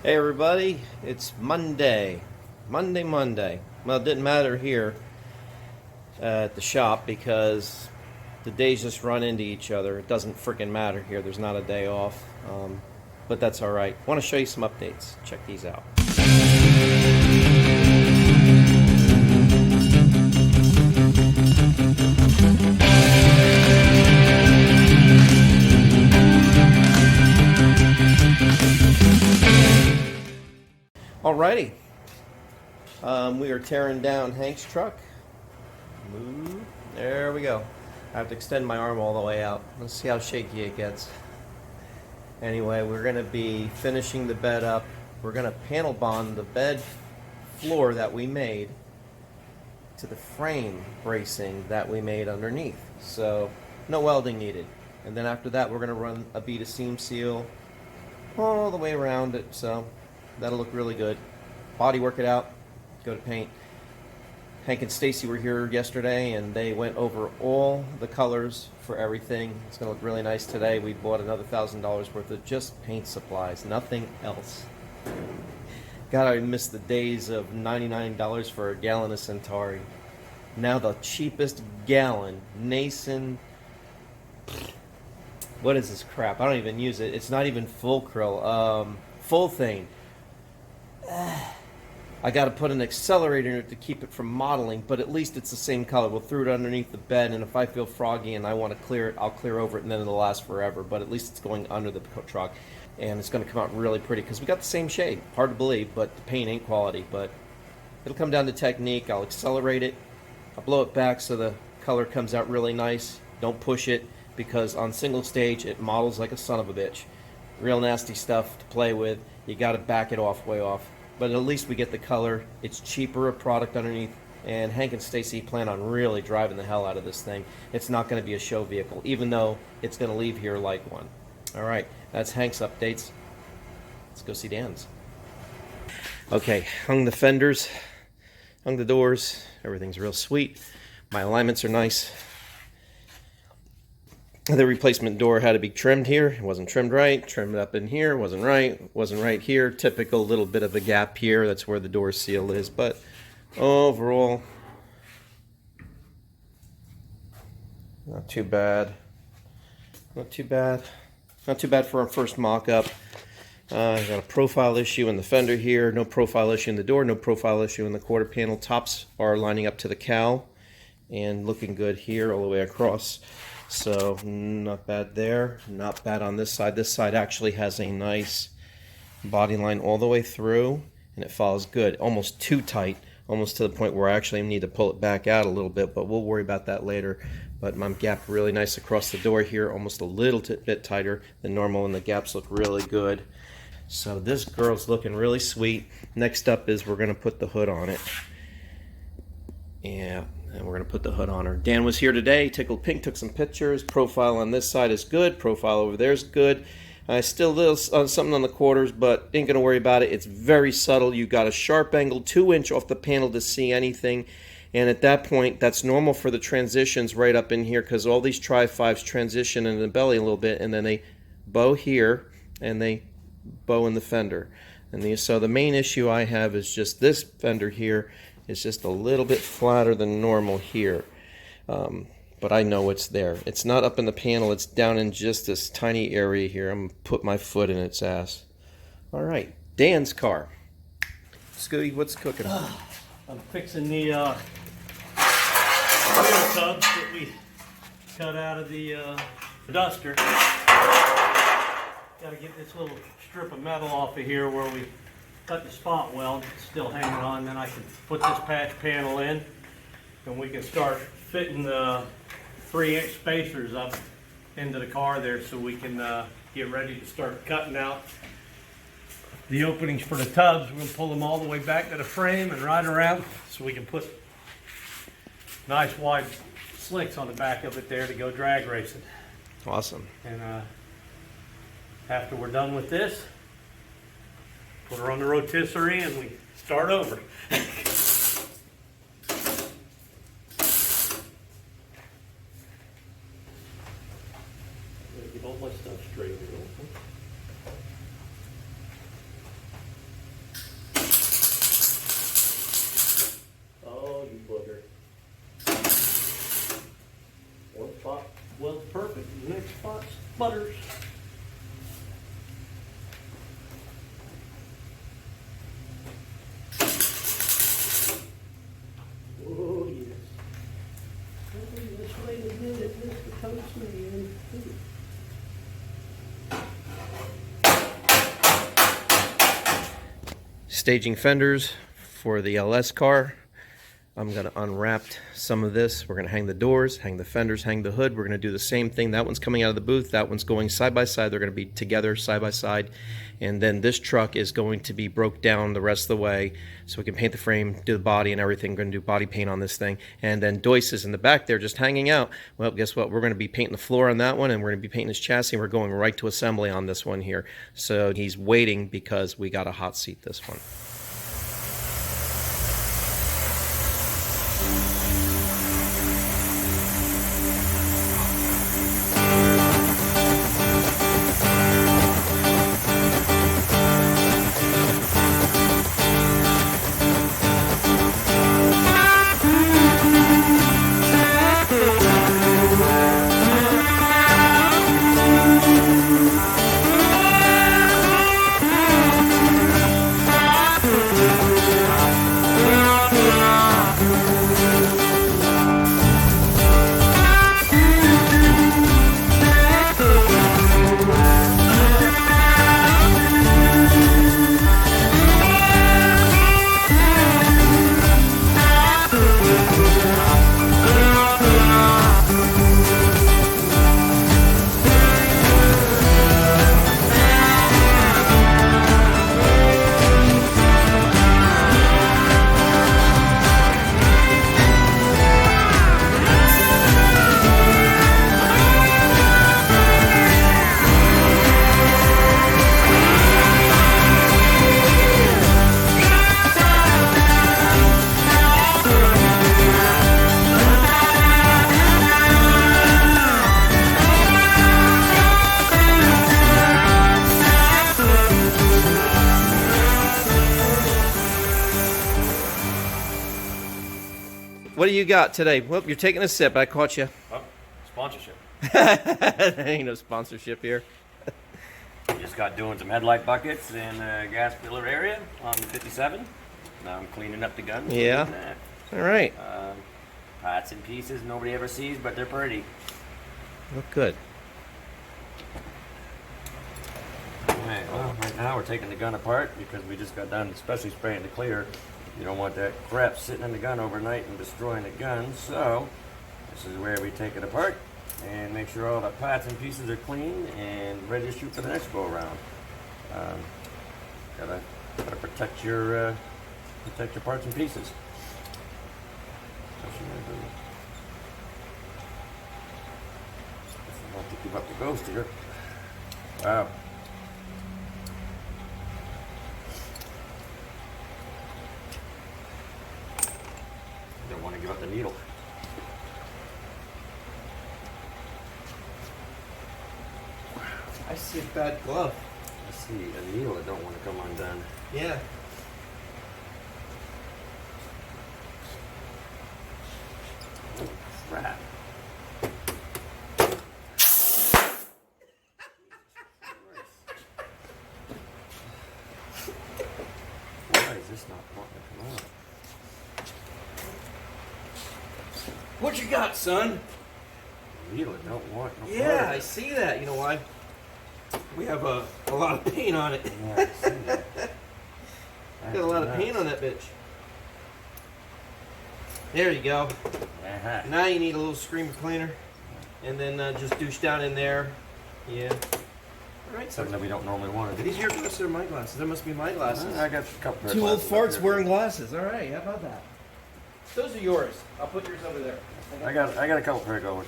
Hey everybody, it's Monday. Monday. Well, it didn't matter here at the shop because the days just run into each other. It doesn't freaking matter here. There's not a day off. But that's alright. I want to show you some updates. Check these out. Alrighty. We are tearing down Hank's truck. Move. There we go. I have to extend my arm all the way out. Let's see how shaky it gets. Anyway, we're going to be finishing the bed up. We're going to panel bond the bed floor that we made to the frame bracing that we made underneath. So, no welding needed. And then after that, we're going to run a bead of seam seal all the way around it. So, that'll look really good. Body work it out, go to paint. Hank and Stacy were here yesterday and they went over all the colors for everything. It's going to look really nice today. We bought another $1,000 worth of just paint supplies, nothing else. God, I miss the days of $99 for a gallon of Centauri. Now the cheapest gallon, Nason. What is this crap? I don't even use it. It's not even full krill. Full thing. I got to put an accelerator in it to keep it from modeling, but at least it's the same color. We'll throw it underneath the bed, and if I feel froggy and I want to clear it, I'll clear over it, and then it'll last forever. But at least it's going under the truck, and it's going to come out really pretty because we got the same shade. Hard to believe, but the paint ain't quality. But it'll come down to technique. I'll accelerate it. I'll blow it back so the color comes out really nice. Don't push it because on single stage it models like a son of a bitch. Real nasty stuff to play with. You got to back it off way off. But at least we get the color. It's cheaper a product underneath. And Hank and Stacy plan on really driving the hell out of this thing. It's not going to be a show vehicle, even though it's going to leave here like one. All right, that's Hank's updates. Let's go see Dan's. Okay, hung the fenders, hung the doors. Everything's real sweet. My alignments are nice. The replacement door had to be trimmed here. It wasn't trimmed right. Trimmed up in here. Wasn't right. Wasn't right here. Typical little bit of a gap here. That's where the door seal is. But overall, not too bad. Not too bad. Not too bad for our first mock-up. I got a profile issue in the fender here. No profile issue in the door. No profile issue in the quarter panel. Tops are lining up to the cowl and looking good here all the way across. So not bad there, not bad on this side. This side actually has a nice body line all the way through, and it follows good. Almost too tight, almost to the point where I actually need to pull it back out a little bit, but we'll worry about that later. But my gap really nice across the door here, almost a little bit tighter than normal, and the gaps look really good. So this girl's looking really sweet. Next up is we're going to put the hood on it. Yeah. And we're going to put the hood on her. Dan was here today, tickled pink, took some pictures. Profile on this side is good. Profile over there is good. Still a little something on the quarters, but ain't going to worry about it. It's very subtle. You got a sharp angle, 2-inch off the panel to see anything. And at that point, that's normal for the transitions right up in here because all these Tri-5s transition in the belly a little bit, and then they bow here, and they bow in the fender. And so the main issue I have is just this fender here. It's just a little bit flatter than normal here, but I know it's there. It's not up in the panel. It's down in just this tiny area here. I'm going to put my foot in its ass. All right, Dan's car. Scooty, what's cooking? I'm fixing the wheel tubs that we cut out of the duster. Got to get this little strip of metal off of here where we cut the spot weld. It's still hanging on. Then I can put this patch panel in, and we can start fitting the 3-inch spacers up into the car there, so we can get ready to start cutting out the openings for the tubs. We're going to pull them all the way back to the frame and right around, so we can put nice wide slicks on the back of it there to go drag racing. Awesome. And after we're done with this, put her on the rotisserie and we start over. Get all my stuff straight here. sputters. Oh, yes. Just wait a minute, Mr. Postman. Staging fenders for the LS car. I'm going to unwrap some of this. We're going to hang the doors, hang the fenders, hang the hood. We're going to do the same thing. That one's coming out of the booth. That one's going side by side. They're going to be together side by side. And then this truck is going to be broke down the rest of the way so we can paint the frame, do the body and everything. We're going to do body paint on this thing. And then Doyce is in the back there just hanging out. Well, guess what? We're going to be painting the floor on that one, and we're going to be painting his chassis. And we're going right to assembly on this one here. So he's waiting because we got a hot seat this one. What do you got today? Well, you're taking a sip. I caught you. Oh, sponsorship. There ain't no sponsorship here. Just got doing some headlight buckets in the gas filler area on the 57. Now I'm cleaning up the guns. Yeah. All right. Parts and pieces nobody ever sees, but they're pretty. Look good. Alright, well, right now we're taking the gun apart because we just got done especially spraying the clear. You don't want that crap sitting in the gun overnight and destroying the gun, so this is where we take it apart and make sure all the parts and pieces are clean and ready to shoot for the next go around. Gotta protect your parts and pieces. Not to give up the ghost here. Wow. Don't want to give up the needle. I see a bad glove. I see a needle that don't want to come undone. Yeah. Oh, crap. Why is this not wanting to come out? What you got, son? Needle that don't want no Yeah, part I of it. see that. You know why? We have a lot of paint on it. Yeah, I see that. Got a lot of paint on that bitch. There you go. Uh-huh. Now you need a little screamer cleaner, and then just douche down in there. Yeah. All right. Something that we don't normally want to Are do. these your glasses or my glasses? That must be my glasses. I got a couple pair of Two old glasses up farts here. wearing glasses. All right. How about that? Those are yours. I'll put yours over there. I got a couple pair going.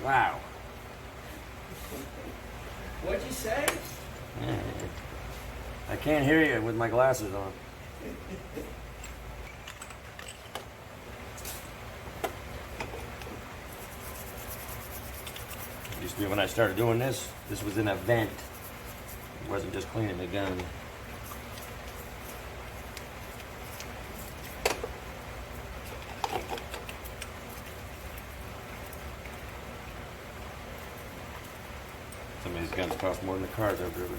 Wow. What'd you say? I can't hear you with my glasses on. Used to be when I started doing this was an event. It wasn't just cleaning the gun. These guns cost more than the cars I've driven.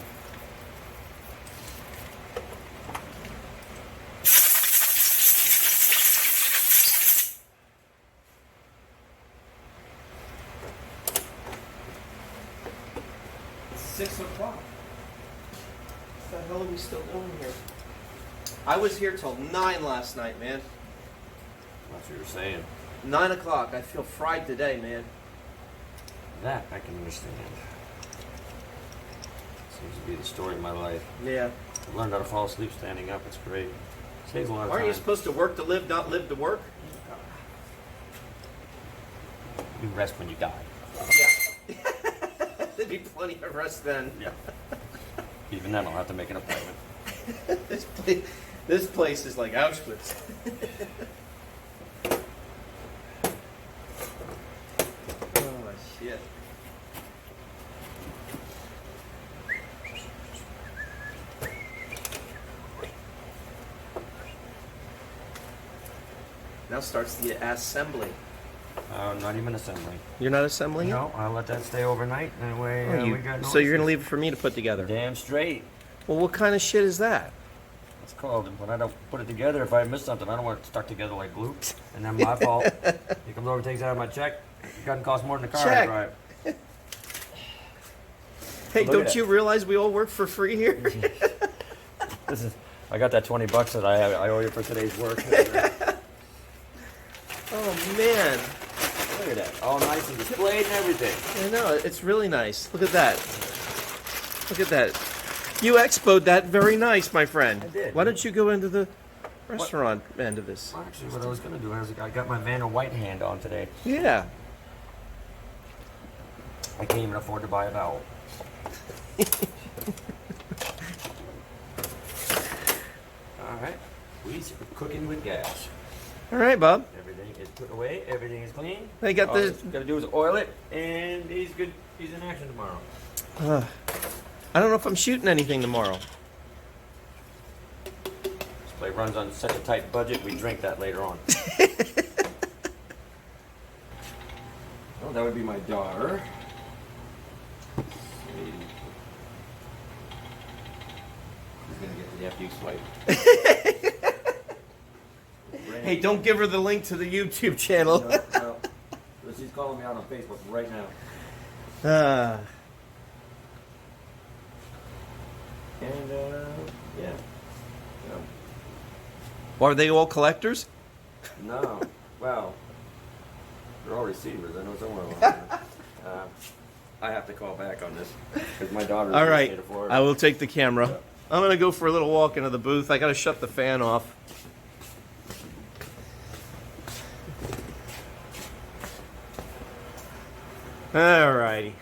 It's 6 o'clock. What the hell are we still doing here? I was here till 9 last night, man. That's what you're saying. 9 o'clock. I feel fried today, man. That I can understand. Seems to be the story of my life. Yeah. I've learned how to fall asleep standing up. It's great. Saves a lot of time. Aren't you supposed to work to live, not live to work? You rest when you die. Yeah. There'd be plenty of rest then. Yeah. Even then, I'll have to make an appointment. This place is like Auschwitz. Oh, shit. Now starts the assembly. Not even assembling. You're not assembling it? No, I'll let that stay overnight. That way we got no so you're going to issues. leave it for me to put together? Damn straight. Well, what kind of shit is that? It's called when I don't put it together. If I miss something, I don't want it stuck together like glue. And then my fault. He comes over, takes it out of my check. It doesn't cost more than the car I Check. drive. Hey, Look at don't that. you realize we all work for free here? This is. I got that $20 that I owe you for today's work. Oh, man. Look at that. All nice and displayed and everything. I know, it's really nice. Look at that. Look at that. You expoed that very nice, my friend. I did. Why don't you go into the restaurant end of this? Well, actually, what I was going to do is I got my Vanna White hand on today. Yeah. I can't even afford to buy a vowel. All right. We're cooking with gas. All right, Bob. Everything is put away. Everything is clean. They got All the- he's got to do is oil it, and he's good. He's in action tomorrow. I don't know if I'm shooting anything tomorrow. This play runs on such a tight budget. We drink that later on. Well, that would be my daughter. She's gonna get the FU swipe. Hey, don't give her the link to the YouTube channel. No. She's calling me out on Facebook right now. And yeah. Are they all collectors? No. Well, they're all receivers. I know somewhere along there. I have to call back on this because my daughter. All right, I will take the camera. I'm gonna go for a little walk into the booth. I gotta shut the fan off. All righty,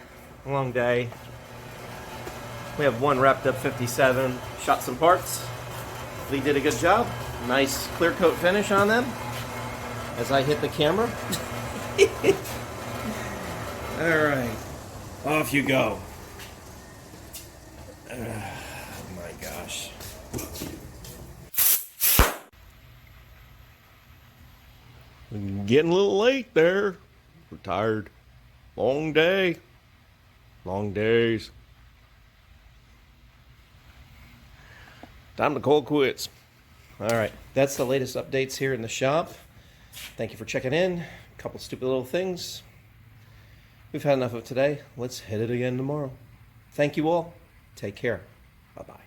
long day. We have one wrapped up 57, shot some parts. Lee did a good job. Nice clear coat finish on them as I hit the camera. All right, off you go. Oh my gosh. Getting a little late there. We're tired. Long day. Long days. Time to call quits. All right, that's the latest updates here in the shop. Thank you for checking in. A couple stupid little things. We've had enough of today. Let's hit it again tomorrow. Thank you all. Take care. Bye-bye.